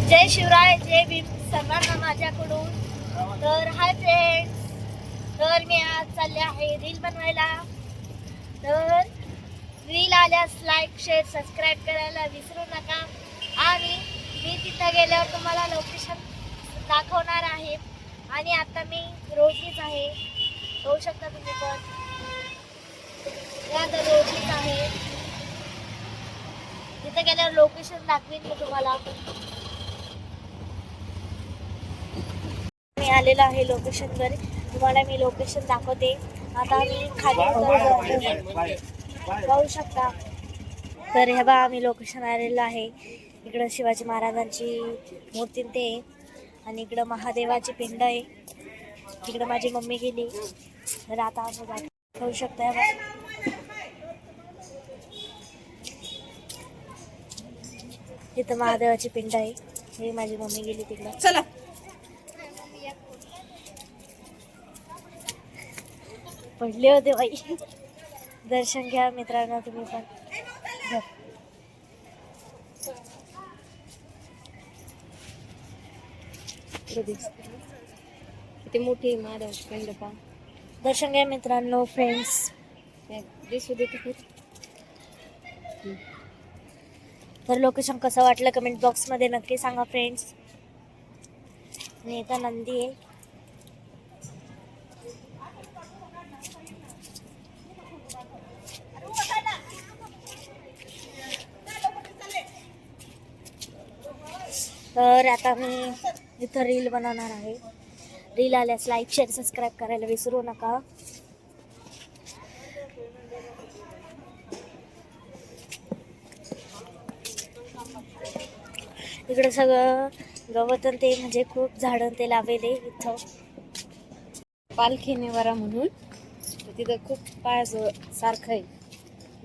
जय शिवराय, जय भीम सर्वांना माझ्याकडून. तर हाय फ्रेंड्स, तर मी आज चालले आहे रील बनवायला. तर रील आल्यास लाईक शेअर सबस्क्राईब करायला विसरू नका. आणि मी तिथं गेल्यावर तुम्हाला लोकेशन दाखवणार आहे. आणि आता मी रोडनीच आहे, होऊ शकता तुम्ही पण. या तर रोडनीच आहे, तिथं गेल्यावर लोकेशन दाखवीन मी तुम्हाला. मी आलेलो आहे लोकेशनवर, तुम्हाला मी लोकेशन दाखवते. आता मी खाली पाहू शकता. तर हे बा आम्ही लोकेशन आलेलं आहे. इकडं शिवाजी महाराजांची मूर्ती ते, आणि इकडं महादेवाची पिंड आहे. इकडं माझी मम्मी गेली. तर आता आम्ही पाहू शकता. इथं महादेवाची पिंड आहे. हे माझी मम्मी गेली तिकडं. चला पडले होते बाई. दर्शन घ्या मित्रांनो तुम्ही पण. किती मोठी महाराज पिंड पा. दर्शन घ्या मित्रांनो फ्रेंड्स. दिसू देते. तर लोकेशन कसं वाटलं कमेंट बॉक्समध्ये नक्की सांगा फ्रेंड्स. आणि इथं नंदी आहे. तर आता मी इथं रील बनवणार आहे. रील आल्यास लाईक शेअर सबस्क्राईब करायला विसरू नका. इकडे सगळं गवत ते म्हणजे खूप झाडं ते लावलेले इथं. पालखी निवारा म्हणून तिथं खूप पायाजवळ सारखं आहे.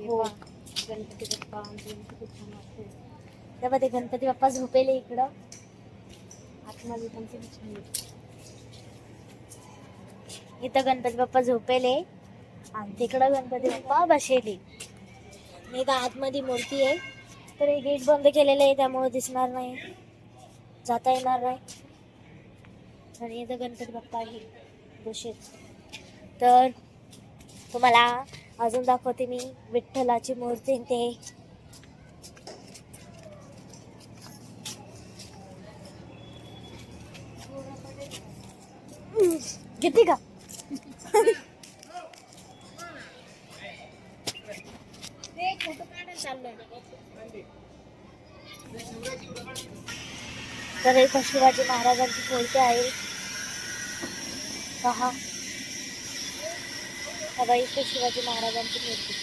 हो, गणपती बाप्पा खूप छान वाटते. तेव्हा ते गणपती बाप्पा झोपेले इकडं. आतमध्ये पण खूप छान आहे. इथं गणपती बाप्पा झोपेले आणि तिकडं गणपती बाप्पा बसेले. आणि इथं आतमध्ये मूर्ती आहे. तर हे गेट बंद केलेलं आहे, त्यामुळे दिसणार नाही, जाता येणार नाही. आणि इथं गणपती बाप्पा आहे बसेत. तर तुम्हाला अजून दाखवते मी विठ्ठलाची मूर्ती ते. किती का तर इथं शिवाजी महाराजांची मूर्ती आहे. पहा, इथे शिवाजी महाराजांची मूर्ती.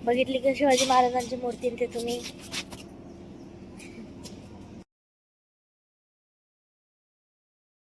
बघितली का शिवाजी महाराजांची मूर्ती ते तुम्ही.